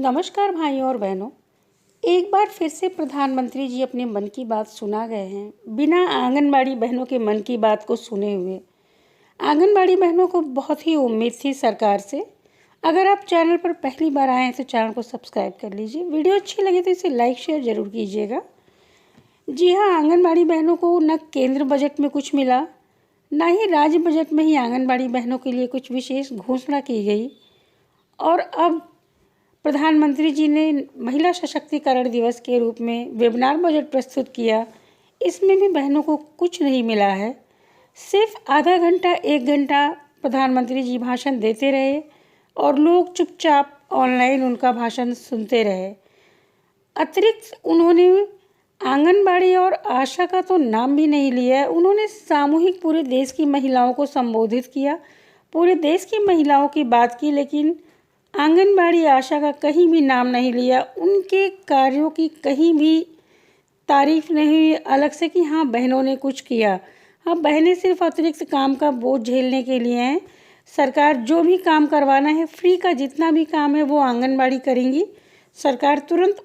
नमस्कार भाइयों और बहनों। एक बार फिर से प्रधानमंत्री जी अपने मन की बात सुना गए हैं बिना आंगनबाड़ी बहनों के मन की बात को सुने हुए। आंगनबाड़ी बहनों को बहुत ही उम्मीद थी सरकार से। अगर आप चैनल पर पहली बार आए हैं तो चैनल को सब्सक्राइब कर लीजिए। वीडियो अच्छी लगे तो इसे लाइक शेयर ज़रूर कीजिएगा। जी हाँ, आंगनबाड़ी बहनों को न केंद्र बजट में कुछ मिला, न ही राज्य बजट में ही आंगनबाड़ी बहनों के लिए कुछ विशेष घोषणा की गई। और अब प्रधानमंत्री जी ने महिला सशक्तिकरण दिवस के रूप में वेबिनार बजट प्रस्तुत किया। इसमें भी बहनों को कुछ नहीं मिला है। सिर्फ आधा घंटा 1 घंटा प्रधानमंत्री जी भाषण देते रहे और लोग चुपचाप ऑनलाइन उनका भाषण सुनते रहे। अतिरिक्त उन्होंने आंगनबाड़ी और आशा का तो नाम भी नहीं लिया। उन्होंने सामूहिक पूरे देश की महिलाओं को संबोधित किया, पूरे देश की महिलाओं की बात की, लेकिन आंगनबाड़ी आशा का कहीं भी नाम नहीं लिया। उनके कार्यों की कहीं भी तारीफ नहीं हुई अलग से कि हाँ बहनों ने कुछ किया। हाँ, बहनें सिर्फ अतिरिक्त काम का बोझ झेलने के लिए हैं। सरकार जो भी काम करवाना है, फ्री का जितना भी काम है वो आंगनबाड़ी करेंगी। सरकार तुरंत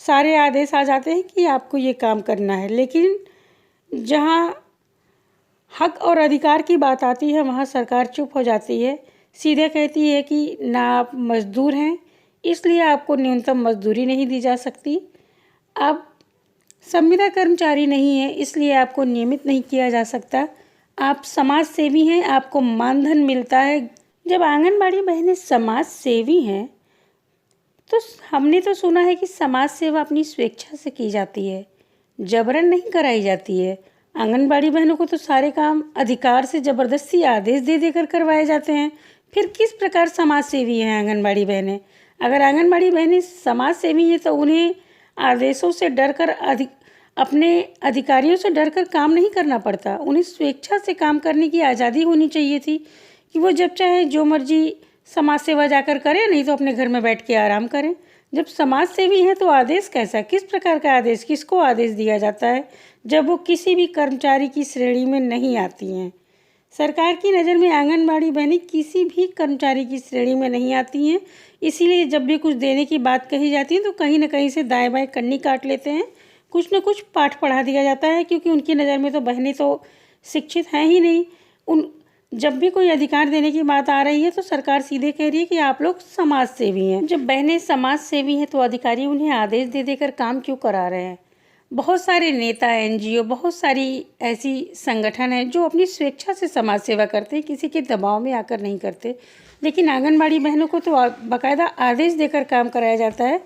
सारे आदेश आ जाते हैं कि आपको ये काम करना है, लेकिन जहाँ हक और अधिकार की बात आती है वहाँ सरकार चुप हो जाती है। सीधे कहती है कि ना आप मज़दूर हैं, इसलिए आपको न्यूनतम मजदूरी नहीं दी जा सकती। आप संविदा कर्मचारी नहीं हैं, इसलिए आपको नियमित नहीं किया जा सकता। आप समाज सेवी हैं, आपको मानधन मिलता है। जब आंगनबाड़ी बहनें समाज सेवी हैं तो हमने तो सुना है कि समाज सेवा अपनी स्वेच्छा से की जाती है, जबरन नहीं कराई जाती है। आंगनबाड़ी बहनों को तो सारे काम अधिकार से ज़बरदस्ती आदेश दे देकर करवाए जाते हैं। फिर किस प्रकार समाज सेवी हैं आंगनबाड़ी बहनें? अगर आंगनबाड़ी बहनें समाज सेवी हैं तो उन्हें आदेशों से डरकर अपने अधिकारियों से डरकर काम नहीं करना पड़ता। उन्हें स्वेच्छा से काम करने की आज़ादी होनी चाहिए थी कि वो जब चाहे जो मर्जी समाज सेवा जाकर करें, नहीं तो अपने घर में बैठ के आराम करें। जब समाज सेवी हैं तो आदेश कैसा, किस प्रकार का आदेश, किसको आदेश दिया जाता है जब वो किसी भी कर्मचारी की श्रेणी में नहीं आती हैं? सरकार की नज़र में आंगनबाड़ी बहनें किसी भी कर्मचारी की श्रेणी में नहीं आती हैं। इसीलिए जब भी कुछ देने की बात कही जाती है तो कहीं ना कहीं से दाएं बाएं कन्नी काट लेते हैं। कुछ न कुछ पाठ पढ़ा दिया जाता है, क्योंकि उनकी नज़र में तो बहनें तो शिक्षित हैं ही नहीं। जब भी कोई अधिकार देने की बात आ रही है तो सरकार सीधे कह रही है कि आप लोग समाज सेवी हैं। जब बहनें समाज सेवी हैं तो अधिकारी उन्हें आदेश दे देकर काम क्यों करा रहे हैं? बहुत सारे नेता, NGO, बहुत सारी ऐसी संगठन हैं जो अपनी स्वेच्छा से समाज सेवा करते हैं, किसी के दबाव में आकर नहीं करते। लेकिन आंगनबाड़ी बहनों को तो बाकायदा आदेश देकर काम कराया जाता है।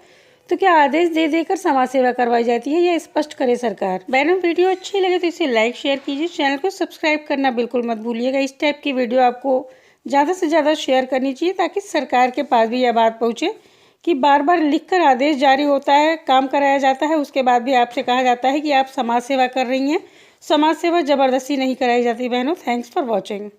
तो क्या आदेश दे देकर समाज सेवा करवाई जाती है? यह स्पष्ट करे सरकार। बहनों, वीडियो अच्छी लगे तो इसे लाइक शेयर कीजिए, चैनल को सब्सक्राइब करना बिल्कुल मत भूलिएगा। इस टाइप की वीडियो आपको ज़्यादा से ज़्यादा शेयर करनी चाहिए ताकि सरकार के पास भी यह बात पहुँचे कि बार बार लिखकर आदेश जारी होता है, काम कराया जाता है, उसके बाद भी आपसे कहा जाता है कि आप समाज सेवा कर रही हैं। समाज सेवा ज़बरदस्ती नहीं कराई जाती। बहनों, थैंक्स फॉर वॉचिंग।